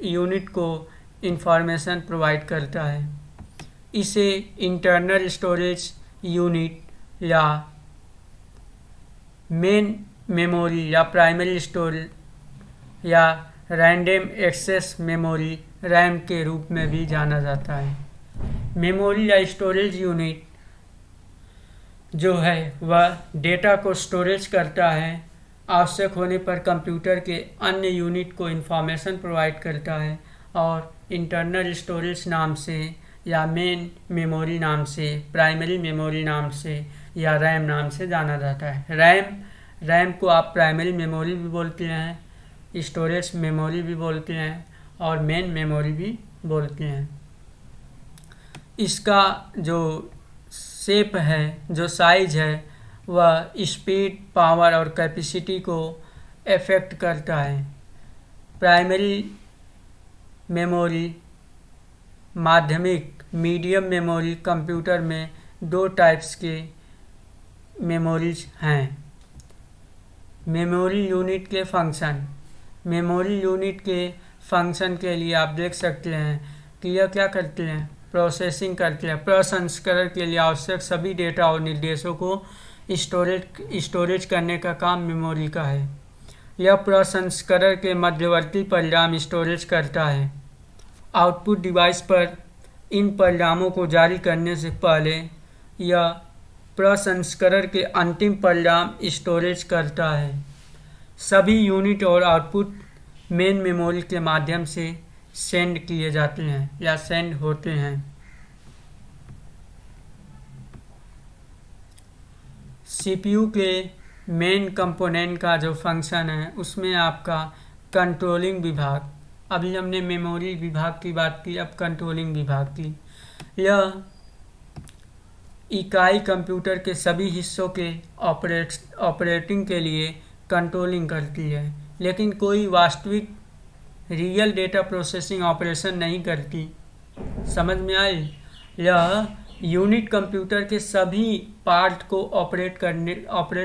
यूनिट को इंफॉर्मेशन प्रोवाइड करता है। इसे इंटरनल स्टोरेज यूनिट या मेन मेमोरी या प्राइमरी स्टोरेज या रैंडम एक्सेस मेमोरी रैम के रूप में भी जाना जाता है। मेमोरी या स्टोरेज यूनिट जो है वह डेटा को स्टोरेज करता है, आवश्यक होने पर कंप्यूटर के अन्य यूनिट को इंफॉर्मेशन प्रोवाइड करता है और इंटरनल स्टोरेज नाम से या मेन मेमोरी नाम से, प्राइमरी मेमोरी नाम से या रैम नाम से जाना जाता है। रैम को आप प्राइमरी मेमोरी भी बोलते हैं, स्टोरेज मेमोरी भी बोलते हैं और मेन मेमोरी भी बोलते हैं। इसका जो शेप है, जो साइज है, वह स्पीड, पावर और कैपेसिटी को अफेक्ट करता है। प्राइमरी मेमोरी, माध्यमिक, मीडियम मेमोरी। कंप्यूटर में 2 टाइप्स के मेमोरीज हैं। मेमोरी यूनिट के फंक्शन। मेमोरी यूनिट के फंक्शन के लिए आप देख सकते हैं कि यह क्या करते हैं, प्रोसेसिंग करते हैं। प्रसंस्करण के लिए आवश्यक सभी डेटा और निर्देशों को स्टोरेज करने का काम मेमोरी का है। यह प्रसंस्करण के मध्यवर्ती परिणाम स्टोरेज करता है। आउटपुट डिवाइस पर इन परिणामों को जारी करने से पहले यह प्रसंस्करण के अंतिम परिणाम स्टोरेज करता है। सभी यूनिट और आउटपुट मेन मेमोरी के माध्यम से सेंड किए जाते हैं या सेंड होते हैं। CPU के मेन कंपोनेंट का जो फंक्शन है उसमें आपका कंट्रोलिंग विभाग। अभी हमने मेमोरी विभाग की बात की, अब कंट्रोलिंग विभाग की। यह इकाई कंप्यूटर के सभी हिस्सों के ऑपरेटिंग के लिए कंट्रोलिंग करती है, लेकिन कोई वास्तविक रियल डेटा प्रोसेसिंग ऑपरेशन नहीं करती। समझ में आई? यह यूनिट कंप्यूटर के सभी पार्ट को ऑपरेट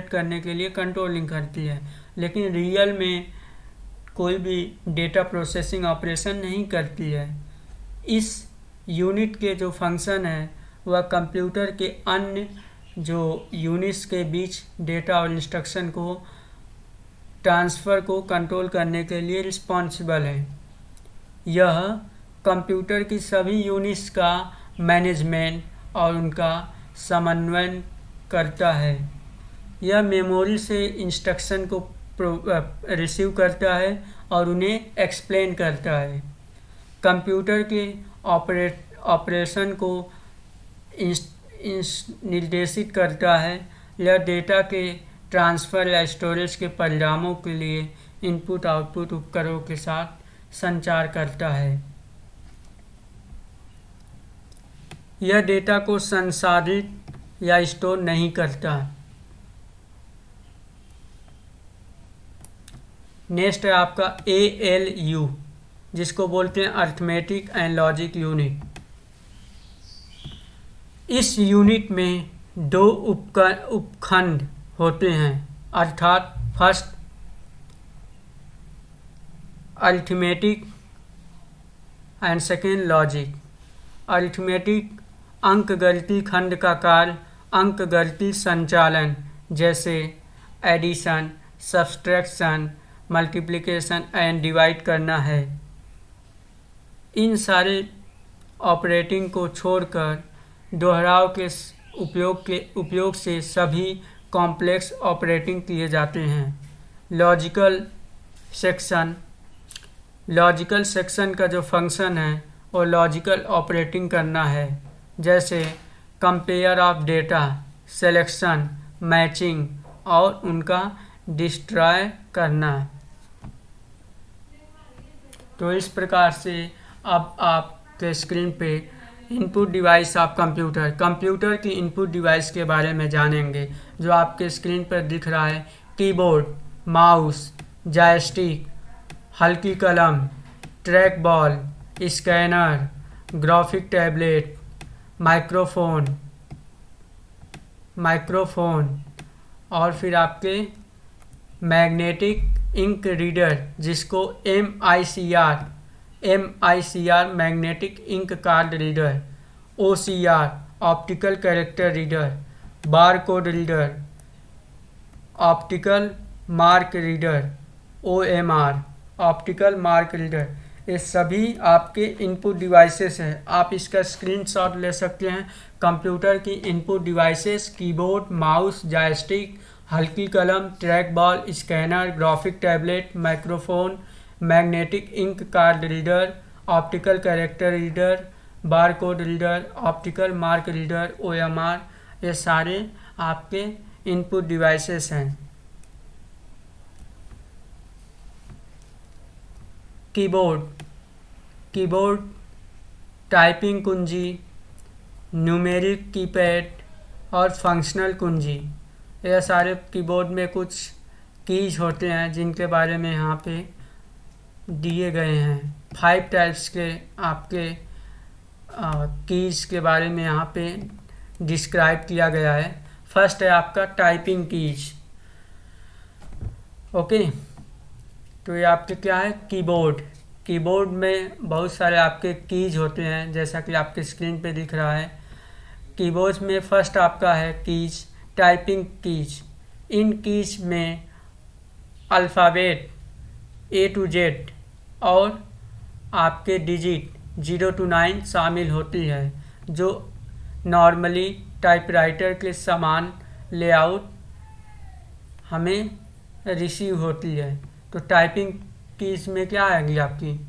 करने के लिए कंट्रोलिंग करती है, लेकिन रियल में कोई भी डेटा प्रोसेसिंग ऑपरेशन नहीं करती है। इस यूनिट के जो फंक्शन है वह कंप्यूटर के अन्य जो यूनिट्स के बीच डेटा और इंस्ट्रक्शन को ट्रांसफ़र को कंट्रोल करने के लिए रिस्पॉन्सिबल है। यह कंप्यूटर की सभी यूनिट्स का मैनेजमेंट और उनका समन्वय करता है। यह मेमोरी से इंस्ट्रक्शन को रिसीव करता है और उन्हें एक्सप्लेन करता है। कंप्यूटर के ऑपरेशन को निर्देशित करता है। यह डेटा के ट्रांसफ़र या स्टोरेज के परिणामों के लिए इनपुट आउटपुट उपकरणों के साथ संचार करता है। यह डेटा को संसाधित या स्टोर नहीं करता। नेक्स्ट है आपका ALU, जिसको बोलते हैं अर्थमेटिक एंड लॉजिक यूनिट। इस यूनिट में 2 उपखंड होते हैं, अर्थात first arithmetic and second logic. Arithmetic अंकगणितीय खंड का कार्य अंकगणितीय संचालन जैसे addition, subtraction, multiplication and divide करना है। इन सारे ऑपरेटिंग को छोड़कर दोहराव के उपयोग से सभी कॉम्प्लेक्स ऑपरेटिंग किए जाते हैं। लॉजिकल सेक्शन का जो फंक्शन है वो लॉजिकल ऑपरेटिंग करना है, जैसे compare of data, selection, matching और उनका डिस्ट्रॉय करना। तो इस प्रकार से अब आपके स्क्रीन पे इनपुट डिवाइस ऑफ कंप्यूटर की इनपुट डिवाइस के बारे में जानेंगे, जो आपके स्क्रीन पर दिख रहा है। कीबोर्ड, माउस, जॉयस्टिक, हल्की कलम, track ball, scanner, graphic tablet, microphone और फिर आपके मैग्नेटिक इंक रीडर, जिसको MICR magnetic ink card reader, OCR optical character reader, barcode reader, optical mark reader, OMR optical mark reader, ये सभी आपके इनपुट डिवाइसेस हैं। आप इसका स्क्रीनशॉट ले सकते हैं। कंप्यूटर की input devices keyboard, mouse, joystick, हल्की कलम, track ball, scanner, graphic tablet, microphone, magnetic ink card reader, optical character reader, barcode reader, optical mark reader, OMR, ये सारे आपके इनपुट डिवाइसेस हैं। कीबोर्ड टाइपिंग कुंजी, न्यूमेरिक कीपैड और functional कुंजी, यह सारे कीबोर्ड में कुछ कीज होते हैं जिनके बारे में यहाँ पे दिए गए हैं। 5 टाइप्स के आपके कीज के बारे में यहाँ पे डिस्क्राइब किया गया है। फर्स्ट है आपका टाइपिंग कीज। ओके, तो ये आपके क्या है, कीबोर्ड में बहुत सारे आपके कीज होते हैं, जैसा कि आपके स्क्रीन पे दिख रहा है। कीबोर्ड में फर्स्ट आपका है कीज, टाइपिंग कीज। इन कीज में अल्फ़ाबेट A to Z और आपके डिजिट 0 to 9 शामिल होती है, जो नॉर्मली टाइपराइटर के समान लेआउट हमें रिसीव होती है। तो टाइपिंग कीज में क्या आएगी आपकी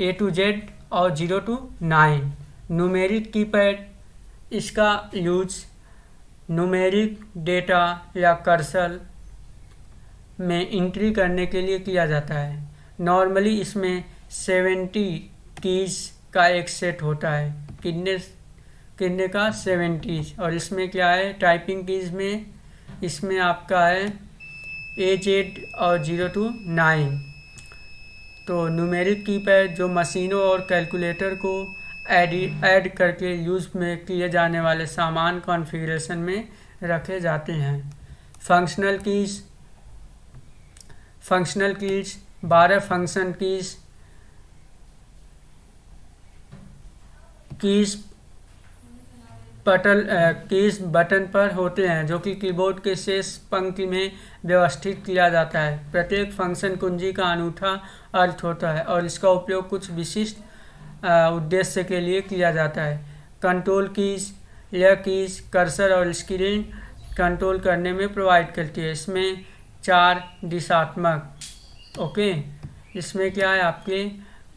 A to Z और 0 to 9। न्यूमेरिक कीपैड, इसका यूज न्यूमेरिक डेटा या कर्सर में एंट्री करने के लिए किया जाता है। नॉर्मली इसमें 70 कीज का एक सेट होता है, कितने का 70। और इसमें क्या है टाइपिंग कीज में, इसमें आपका है AZ और 0 to 9। तो न्यूमेरिक कीपैड जो मशीनों और कैलकुलेटर को ऐड करके यूज़ में किए जाने वाले सामान कॉन्फ़िगरेशन में रखे जाते हैं। Functional keys 12 function keys button पर होते हैं, जो कि कीबोर्ड के शेष पंक्ति में व्यवस्थित किया जाता है। प्रत्येक फंक्शन कुंजी का अनूठा अर्थ होता है और इसका उपयोग कुछ विशिष्ट उद्देश्य के लिए किया जाता है। कंट्रोल कीज, यह कीज कर्सर और स्क्रीन कंट्रोल करने में प्रोवाइड करती है। इसमें 4 दिशात्मक, ओके, इसमें क्या है आपके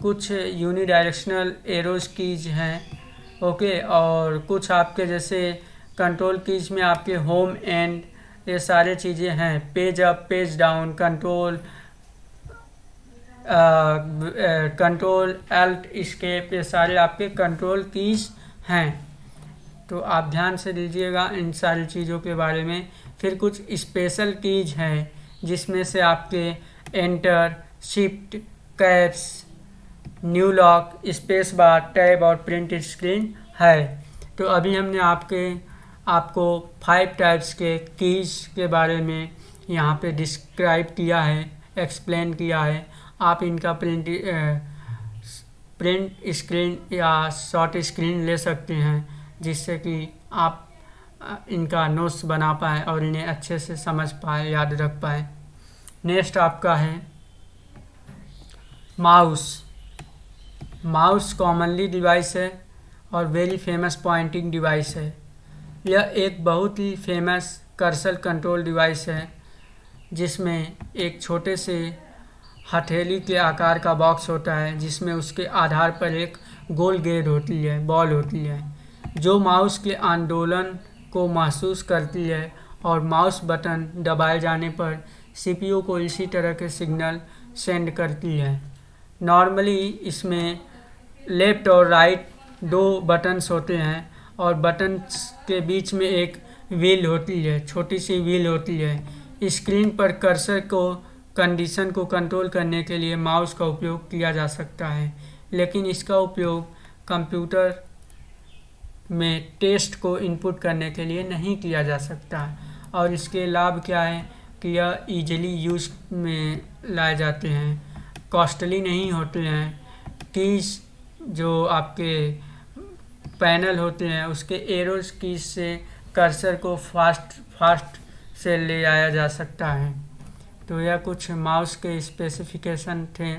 कुछ यूनिडायरेक्शनल एरोज कीज हैं, ओके, और कुछ आपके जैसे कंट्रोल कीज में आपके होम एंड ये सारे चीज़ें हैं, page up, page down, control Alt, escape, ये सारे आपके कंट्रोल कीज हैं। तो आप ध्यान से दीजिएगा इन सारी चीज़ों के बारे में। फिर कुछ स्पेशल कीज हैं जिसमें से आपके enter, shift, caps, new lock, space bar, tab और प्रिंट स्क्रीन है। तो अभी हमने आपको 5 टाइप्स के कीज के बारे में यहाँ पे डिस्क्राइब किया है, एक्सप्लेन किया है। आप इनका प्रिंट स्क्रीन या शॉर्ट स्क्रीन ले सकते हैं, जिससे कि आप इनका नोट्स बना पाएँ और इन्हें अच्छे से समझ पाए, याद रख पाए। नेक्स्ट आपका है माउस। माउस कॉमनली डिवाइस है और वेरी फेमस पॉइंटिंग डिवाइस है। यह एक बहुत ही फेमस कर्सर कंट्रोल डिवाइस है जिसमें एक छोटे से हथेली के आकार का बॉक्स होता है, जिसमें उसके आधार पर एक गोल गेंद होती है, बॉल होती है, जो माउस के आंदोलन को महसूस करती है और माउस बटन दबाए जाने पर सीपीयू को इसी तरह के सिग्नल सेंड करती है। नॉर्मली इसमें लेफ़्ट और राइट दो बटन्स होते हैं और बटन्स के बीच में एक व्हील होती है, छोटी सी व्हील होती है। स्क्रीन पर कर्सर को कंडीशन को कंट्रोल करने के लिए माउस का उपयोग किया जा सकता है, लेकिन इसका उपयोग कंप्यूटर में टेस्ट को इनपुट करने के लिए नहीं किया जा सकता। और इसके लाभ क्या है कि यह ईजिली यूज में लाए जाते हैं, कॉस्टली नहीं होते हैं। कीज जो आपके पैनल होते हैं उसके एरोज कीज से कर्सर को फास्ट से ले आया जा सकता है। तो यह कुछ माउस के स्पेसिफिकेशन थे।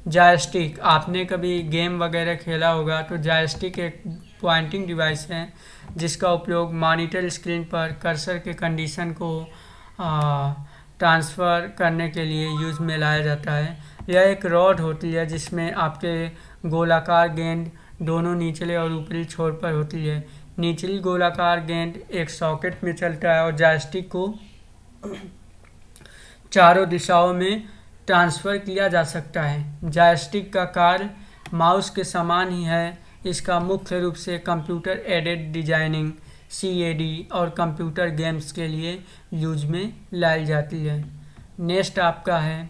जॉयस्टिक, आपने कभी गेम वगैरह खेला होगा तो जॉयस्टिक एक पॉइंटिंग डिवाइस है जिसका उपयोग मॉनिटर स्क्रीन पर कर्सर के कंडीशन को ट्रांसफ़र करने के लिए यूज़ में लाया जाता है। यह एक रॉड होती है जिसमें आपके गोलाकार गेंद दोनों निचले और ऊपरी छोर पर होती है। निचली गोलाकार गेंद एक सॉकेट में चलता है और जॉयस्टिक को चारों दिशाओं में ट्रांसफ़र किया जा सकता है। जॉयस्टिक का कार्य माउस के समान ही है। इसका मुख्य रूप से कंप्यूटर एडेड डिजाइनिंग CAD और कंप्यूटर गेम्स के लिए यूज में लाई जाती है। नेक्स्ट आपका है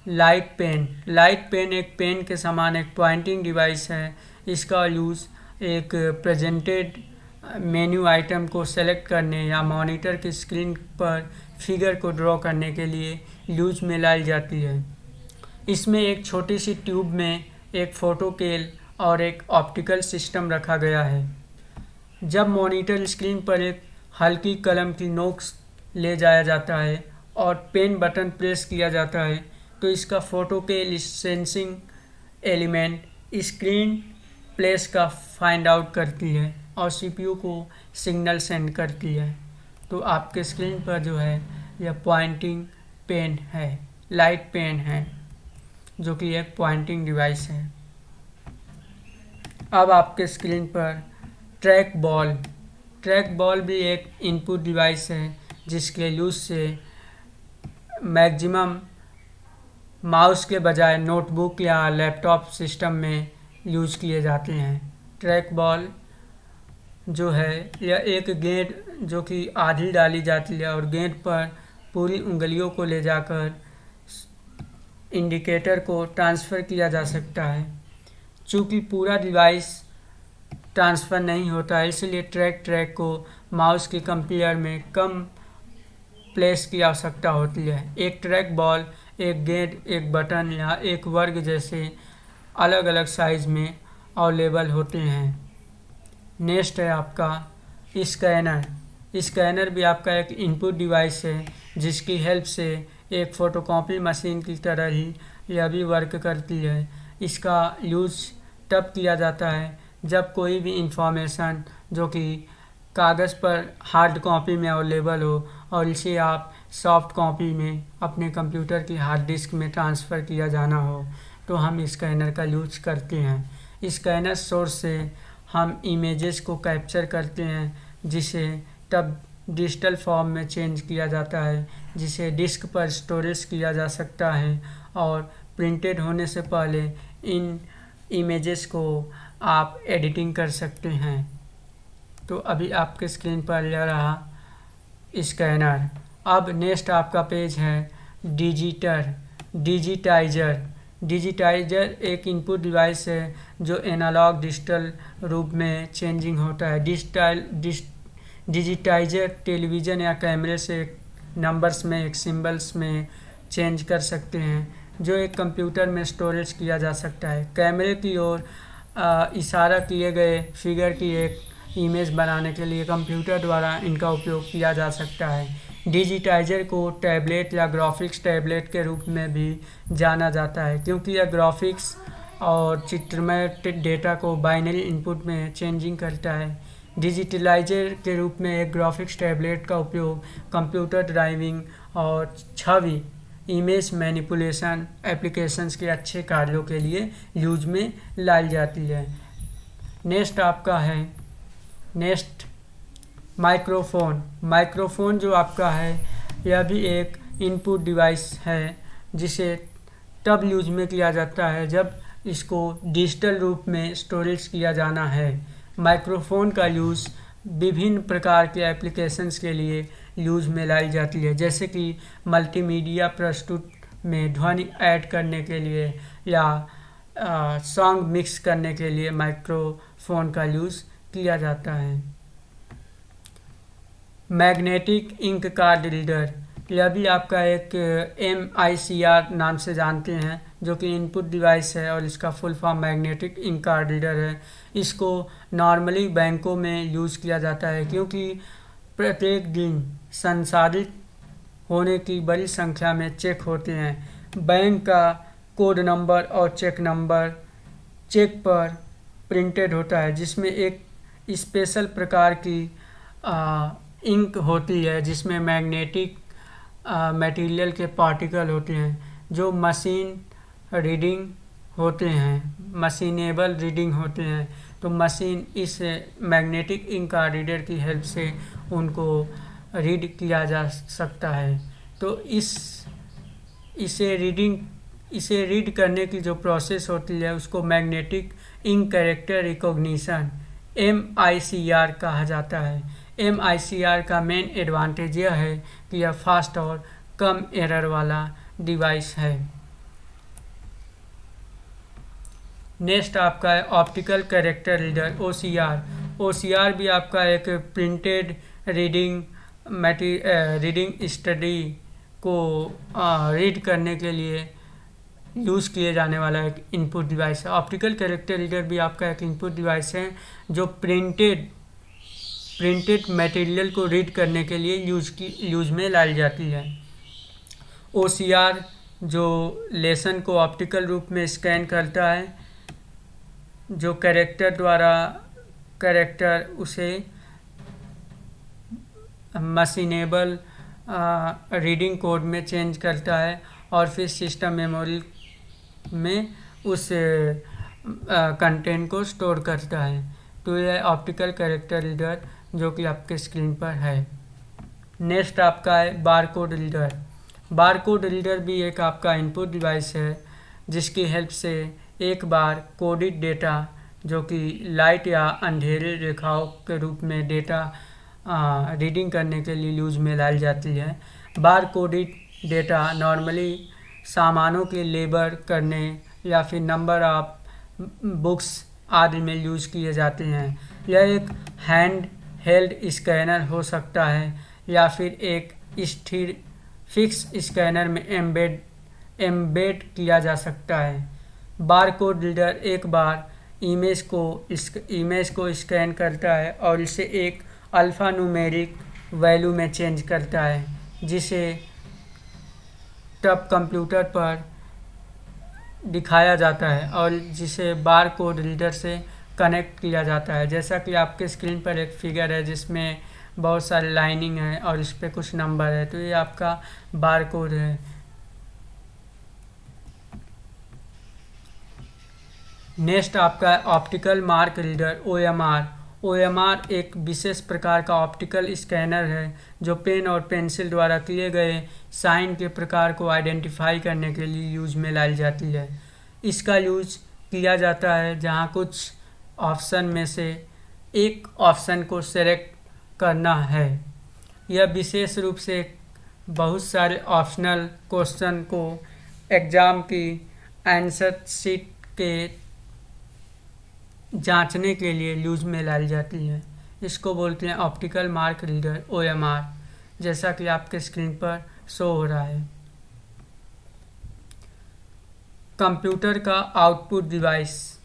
लाइट पेन। लाइट पेन एक पेन के समान एक पॉइंटिंग डिवाइस है। इसका यूज़ एक प्रेजेंटेड मेन्यू आइटम को सेलेक्ट करने या मॉनिटर की स्क्रीन पर फिगर को ड्रॉ करने के लिए यूज में लाई जाती है। इसमें एक छोटी सी ट्यूब में एक फ़ोटो केल और एक ऑप्टिकल सिस्टम रखा गया है। जब मॉनिटर स्क्रीन पर एक हल्की कलम की नोक ले जाया जाता है और पेन बटन प्रेस किया जाता है तो इसका फ़ोटो केल सेंसिंग एलिमेंट स्क्रीन प्लेस का फाइंड आउट करती है और CPU को सिग्नल सेंड करती है। तो आपके स्क्रीन पर जो है यह पॉइंटिंग पेन है, लाइट पेन है, जो कि एक पॉइंटिंग डिवाइस है। अब आपके स्क्रीन पर ट्रैक बॉल भी एक इनपुट डिवाइस है जिसके यूज़ से मैक्सिमम माउस के बजाय नोटबुक या लैपटॉप सिस्टम में यूज़ किए जाते हैं। ट्रैक बॉल जो है यह एक गेंद जो कि आधी डाली जाती है और गेंद पर पूरी उंगलियों को ले जाकर इंडिकेटर को ट्रांसफ़र किया जा सकता है। चूँकि पूरा डिवाइस ट्रांसफ़र नहीं होता है इसलिए ट्रैक को माउस के कंपेयर में कम प्लेस की आवश्यकता होती है। एक ट्रैक बॉल एक गेंद, एक बटन या एक वर्ग जैसे अलग अलग साइज़ में अवेलेबल होते हैं। नेक्स्ट है आपका स्कैनर भी आपका एक इनपुट डिवाइस है जिसकी हेल्प से एक फ़ोटोकॉपी मशीन की तरह ही यह भी वर्क करती है। इसका यूज़ तब किया जाता है जब कोई भी इंफॉर्मेशन जो कि कागज़ पर हार्ड कॉपी में अवेलेबल हो और इसे आप सॉफ्ट कॉपी में अपने कंप्यूटर की हार्ड डिस्क में ट्रांसफ़र किया जाना हो तो हम स्कैनर का यूज करते हैं। स्कैनर सोर्स से हम इमेजेस को कैप्चर करते हैं जिसे तब डिजिटल फॉर्म में चेंज किया जाता है, जिसे डिस्क पर स्टोरेज किया जा सकता है और प्रिंटेड होने से पहले इन इमेजेस को आप एडिटिंग कर सकते हैं। तो अभी आपके स्क्रीन पर यह रहा स्कैनर। अब नेक्स्ट आपका पेज है डिजिटाइजर एक इनपुट डिवाइस है जो एनालॉग डिजिटल रूप में चेंजिंग होता है। डिजिटाइजर टेलीविज़न या कैमरे से एक नंबर्स में एक सिंबल्स में चेंज कर सकते हैं जो एक कंप्यूटर में स्टोरेज किया जा सकता है। कैमरे की ओर इशारा किए गए फिगर की एक इमेज बनाने के लिए कंप्यूटर द्वारा इनका उपयोग किया जा सकता है। डिजिटाइजर को टैबलेट या ग्राफिक्स टैबलेट के रूप में भी जाना जाता है क्योंकि यह ग्राफिक्स और चित्रमय डेटा को बाइनरी इनपुट में चेंजिंग करता है। डिजिटलाइजर के रूप में एक ग्राफिक्स टैबलेट का उपयोग कंप्यूटर ड्राइविंग और छवि इमेज मैनिपुलेशन एप्लीकेशंस के अच्छे कार्यों के लिए यूज में लाई जाती है। नेक्स्ट आपका है माइक्रोफोन जो आपका है यह भी एक इनपुट डिवाइस है जिसे तब यूज में किया जाता है जब इसको डिजिटल रूप में स्टोरेज किया जाना है। माइक्रोफोन का यूज़ विभिन्न प्रकार के एप्लीकेशंस के लिए यूज में लाई जाती है, जैसे कि मल्टीमीडिया प्रस्तुत में ध्वनि ऐड करने के लिए या सॉन्ग मिक्स करने के लिए माइक्रोफोन का यूज़ किया जाता है। मैग्नेटिक इंक कार्ड रीडर, यह भी आपका एक MICR नाम से जानते हैं, जो कि इनपुट डिवाइस है और इसका full form magnetic ink card reader है। इसको नॉर्मली बैंकों में यूज़ किया जाता है क्योंकि प्रत्येक दिन संसाधित होने की बड़ी संख्या में चेक होते हैं। बैंक का कोड नंबर और चेक नंबर चेक पर प्रिंटेड होता है, जिसमें एक स्पेशल प्रकार की इंक होती है जिसमें मैग्नेटिक मटेरियल के पार्टिकल होते हैं जो मशीनेबल रीडिंग होते हैं। तो मशीन इस मैग्नेटिक इंक कार्ड रीडर की हेल्प से उनको रीड किया जा सकता है। तो इसे रीड करने की जो प्रोसेस होती है उसको magnetic ink character recognition MICR कहा जाता है। MICR का मेन एडवांटेज यह है कि यह फास्ट और कम एरर वाला डिवाइस है। नेक्स्ट आपका है ऑप्टिकल कैरेक्टर रीडर OCR भी आपका एक प्रिंटेड रीडिंग स्टडी को रीड करने के लिए यूज़ किए जाने वाला एक इनपुट डिवाइस है। ऑप्टिकल कैरेक्टर रीडर भी आपका एक इनपुट डिवाइस है जो प्रिंटेड मटेरियल को रीड करने के लिए यूज में लाई जाती है। OCR जो लेसन को ऑप्टिकल रूप में स्कैन करता है, जो कैरेक्टर उसे मशीनेबल रीडिंग कोड में चेंज करता है और फिर सिस्टम मेमोरी में उस कंटेंट को स्टोर करता है। तो यह ऑप्टिकल कैरेक्टर रीडर जो कि आपके स्क्रीन पर है। नेक्स्ट आपका है बारकोड रीडर भी एक आपका इनपुट डिवाइस है जिसकी हेल्प से एक बार कोडेड डेटा जो कि लाइट या अंधेरे रेखाओं के रूप में डेटा रीडिंग करने के लिए यूज में लाई जाती है। बार कोडेड डेटा नॉर्मली सामानों के लेबल करने या फिर नंबर ऑफ बुक्स आदि में यूज किए जाते हैं। यह एक हैंड हेल्ड स्कैनर हो सकता है या फिर एक स्थिर फिक्स स्कैनर में एम्बेड किया जा सकता है। बारकोड रीडर एक बार इमेज को स्कैन करता है और इसे एक अल्फ़ा न्यूमेरिक वैल्यू में चेंज करता है, जिसे तब कंप्यूटर पर दिखाया जाता है और जिसे बारकोड रीडर से कनेक्ट किया जाता है। जैसा कि आपके स्क्रीन पर एक फिगर है जिसमें बहुत सारे लाइनिंग है और इस पर कुछ नंबर है, तो ये आपका बारकोड है। नेक्स्ट आपका ऑप्टिकल मार्क रीडर OMR एक विशेष प्रकार का ऑप्टिकल स्कैनर है जो पेन और पेंसिल द्वारा किए गए साइन के प्रकार को आइडेंटिफाई करने के लिए यूज में लाई जाती है। इसका यूज किया जाता है जहां कुछ ऑप्शन में से एक ऑप्शन को सेलेक्ट करना है। यह विशेष रूप से बहुत सारे ऑप्शनल क्वेश्चन को एग्ज़ाम की आंसर शीट के जांचने के लिए यूज में लाई जाती है। इसको बोलते हैं ऑप्टिकल मार्क रीडर OMR, जैसा कि आपके स्क्रीन पर शो हो रहा है। कंप्यूटर का आउटपुट डिवाइस,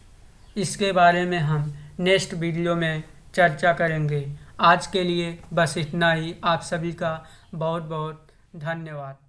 इसके बारे में हम नेक्स्ट वीडियो में चर्चा करेंगे। आज के लिए बस इतना ही। आप सभी का बहुत बहुत धन्यवाद।